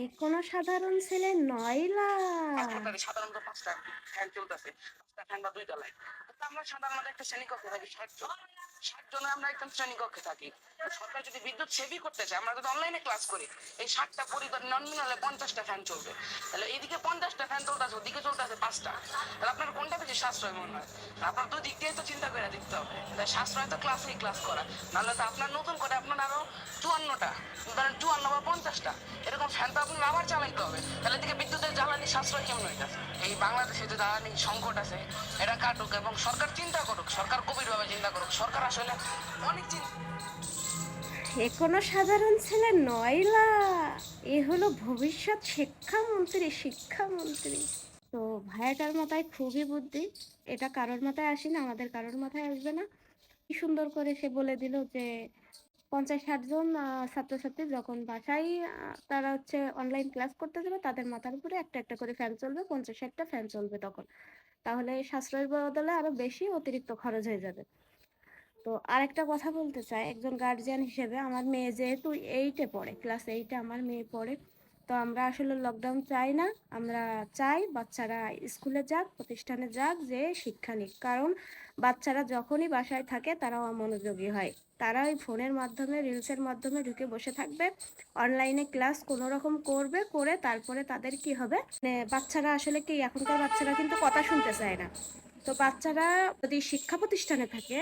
এ কোনো সাধারণ ছেলে নয়লা। হাসপাতালে সাধারণত ৫টা ফ্যান চলতেছে, ৫টা ফ্যান বা ২ তলায়। তো আমরা সাধারণত একটা শ্রেণীকক্ষে থাকি ৬০ জন। ৬০ জনে আমরা একটা শ্রেণীকক্ষে থাকি। তো সরকার যদি বিদ্যুৎ সেভই করতে চায়, আমরা যদি অনলাইনে ক্লাস করি, এই ৬০টা পরিবার ননমিন হলে ৫০টা ফ্যান চলবে। তাহলে এইদিকে ৫০টা ফ্যান চলতেছে, ওদিকে চলতেছে ৫টা। তাহলে আপনার কোনটা বেশি সাশ্রয় মনে হয়? আপনার দুই দিক দিয়ে তো চিন্তা করে দেখতে হবে। তাই সাশ্রয় তো ক্লাসেই ক্লাস করা, নাহলে তো আপনার নতুন করে আপনার আরো ৫৪টা, ধরেন ৫৪ বা ৫০টা এরকম ফ্যান তো আপনার আবার চালাইতে হবে। তাহলে দিকে বিদ্যুতের জ্বালানি সাশ্রয় কেমন হইতেছে? এই বাংলাদেশে যে জ্বালানি সংকট আছে, এটা কাটুক এবং সরকার চিন্তা করুক, সরকার গভীরভাবে চিন্তা করুক। সরকার আসলে অনেক চিন্তা। এ কোনো সাধারণ ছেলে নয়লা। এ হলো ভবিষ্যৎ শিক্ষামন্ত্রী, শিক্ষামন্ত্রী। তো ভাইয়াটার মাথায় খুবই বুদ্ধি। এটা কারোর মাথায় আসে না, আমাদের কারোর মাথায় আসবে না। কি সুন্দর করে সে বলে দিল যে ৫০-৬০ জন ছাত্রছাত্রী যখন বাসায় তারা হচ্ছে অনলাইন ক্লাস করতে যাবে, তাদের মাথার উপরে একটা একটা করে ফ্যান চলবে, ৫০-৬০টা ফ্যান চলবে তখন। তাহলে সাশ্রয়ের বদলে আরো বেশি অতিরিক্ত খরচ হয়ে যাবে। তো আরেকটা কথা বলতে চাই, একজন গার্জিয়ান হিসেবে আমার মেয়ে যেহেতু 8-এ পড়ে, ক্লাস 8-এ আমার মেয়ে পড়ে। তো আমরা আসলে লকডাউন চাই না। আমরা চাই বাচ্চারা স্কুলে যাক, প্রতিষ্ঠানে যাক, যে শিক্ষা নিক। কারণ বাচ্চারা যখনই বাসায় থাকে তারাও অমনোযোগী হয়। তারা ওই ফোনের মাধ্যমে, রিলসের মাধ্যমে ঢুকে বসে থাকবে, অনলাইনে ক্লাস কোনো রকম করবে, করে তারপরে তাদের কি হবে, মানে বাচ্চারা আসলে কি, এখনকার বাচ্চারা কিন্তু কথা শুনতে চায় না। তো বাচ্চারা যদি শিক্ষা প্রতিষ্ঠানে থাকে,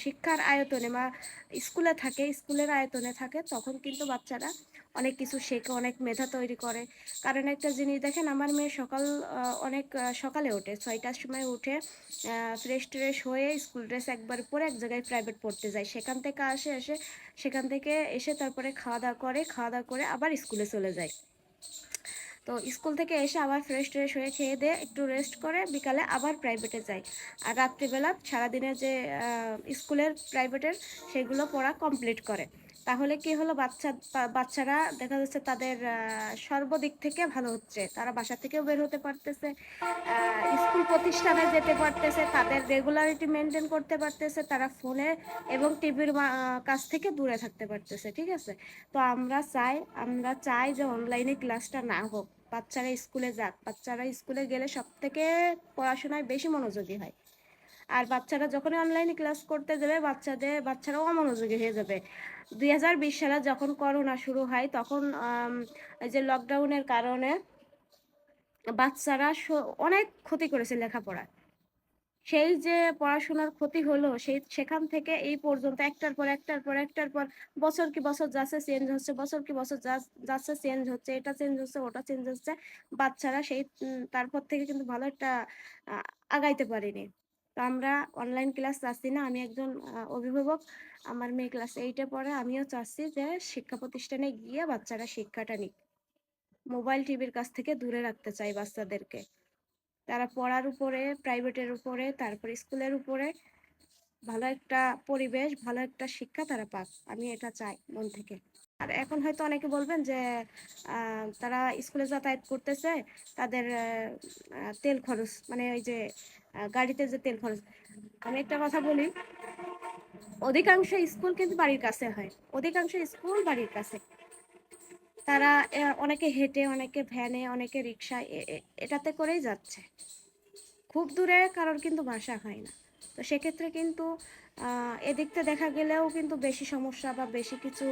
শিক্ষার আয়তনে বা স্কুলে থাকে, স্কুলের আয়তনে থাকে, তখন কিন্তু বাচ্চারা অনেক কিছু শেখে, অনেক মেধা তৈরি করে। কারণ একটা জিনিস দেখেন, আমার মেয়ে অনেক সকালে ওঠে, 6টার সময় উঠে ফ্রেশ ট্রেশ হয়ে স্কুল ড্রেস একবার পরে এক জায়গায় প্রাইভেট পড়তে যায়। সেখান থেকে সেখান থেকে এসে তারপরে খাওয়া দাওয়া করে, খাওয়া দাওয়া করে আবার স্কুলে চলে যায়। তো স্কুল থেকে এসে আবার ফ্রেশ ট্রেশ হয়ে খেয়ে দিয়ে একটু রেস্ট করে বিকালে আবার প্রাইভেটে যাই। আর রাত্রিবেলা সারাদিনের যে স্কুলের প্রাইভেটের সেগুলো পড়া কমপ্লিট করে। তাহলে কি হলো, বাচ্চারা দেখা যাচ্ছে তাদের সর্বদিক থেকে ভালো হচ্ছে। তারা বাসা থেকেও বের হতে পারতেছে, স্কুল প্রতিষ্ঠানে যেতে পারতেছে, তাদের রেগুলারিটি মেনটেন করতে পারতেছে, তারা ফোনে এবং টিভির কাছ থেকে দূরে থাকতে পারতেছে। ঠিক আছে? তো আমরা চাই যে অনলাইনে ক্লাসটা না হোক, বাচ্চারা স্কুলে যাক। বাচ্চারা স্কুলে গেলে সব থেকে পড়াশোনায় বেশি মনোযোগী হয়। আর বাচ্চারা যখনই অনলাইনে ক্লাস করতে যাবে, বাচ্চারাও অমনোযোগী হয়ে যাবে। 2020 সালে যখন করোনা শুরু হয়, তখন এই যে লকডাউনের কারণে বাচ্চারা অনেক ক্ষতি করেছে লেখাপড়া। সেই যে পড়াশোনার ক্ষতি হলো, সেখান থেকে এই পর্যন্ত একটার পর বছর কি বছর যাচ্ছে চেঞ্জ হচ্ছে, বছর কি বছর যাচ্ছে চেঞ্জ হচ্ছে, এটা চেঞ্জ হচ্ছে, ওটা চেঞ্জ হচ্ছে। বাচ্চারা তারপর থেকে কিন্তু ভালো একটা আগাইতে পারেনি। তো আমরা অনলাইন ক্লাস চাচ্ছি না। আমি একজন অভিভাবক, আমার মেয়ে ক্লাস 8-এ পড়ে। আমিও চাচ্ছি যে শিক্ষা প্রতিষ্ঠানে গিয়ে বাচ্চারা শিক্ষাটা নিক। মোবাইল টিভির কাছ থেকে দূরে রাখতে চাই বাচ্চাদেরকে। তারা পড়ার উপরে, প্রাইভেটের উপরে, তারপরে স্কুলের উপরে ভালো একটা পরিবেশ, ভালো একটা শিক্ষা তারা পাক। আমি এটা চাই মন থেকে। আর এখন হয়তো অনেকে বলবেন যে তারা স্কুলে যাতায়াত করতেছে, তাদের তেল খরচ, মানে ওই যে গাড়িতে যে তেল খরচ। আমি একটা কথা বলি, অধিকাংশ স্কুল কিন্তু বাড়ির কাছে হয়, অধিকাংশ স্কুল বাড়ির কাছে। তারা অনেকে হেঁটে, অনেকে ভ্যানে, অনেকে রিক্সায় এটাতে করেই যাচ্ছে। খুব দূরে কারোর কিন্তু বাসা হয় না। তো সেক্ষেত্রে কিন্তু এদিকটা দেখা গেলেও কিন্তু বেশি সমস্যা বা বেশি কিছু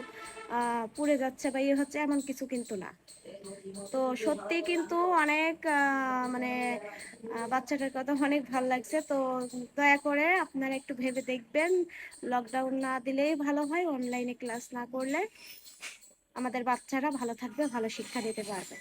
পুড়ে যাচ্ছে বা ইয়ে হচ্ছে, এমন কিছু কিন্তু না। তো সত্যি কিন্তু অনেক মানে বাচ্চাটার কথা অনেক ভালো লাগছে। তো দয়া করে আপনারা একটু ভেবে দেখবেন, লকডাউন না দিলেই ভালো হয়, অনলাইনে ক্লাস না করলে আমাদের বাচ্চারা ভালো থাকবে, ভালো শিক্ষা দিতে পারবে।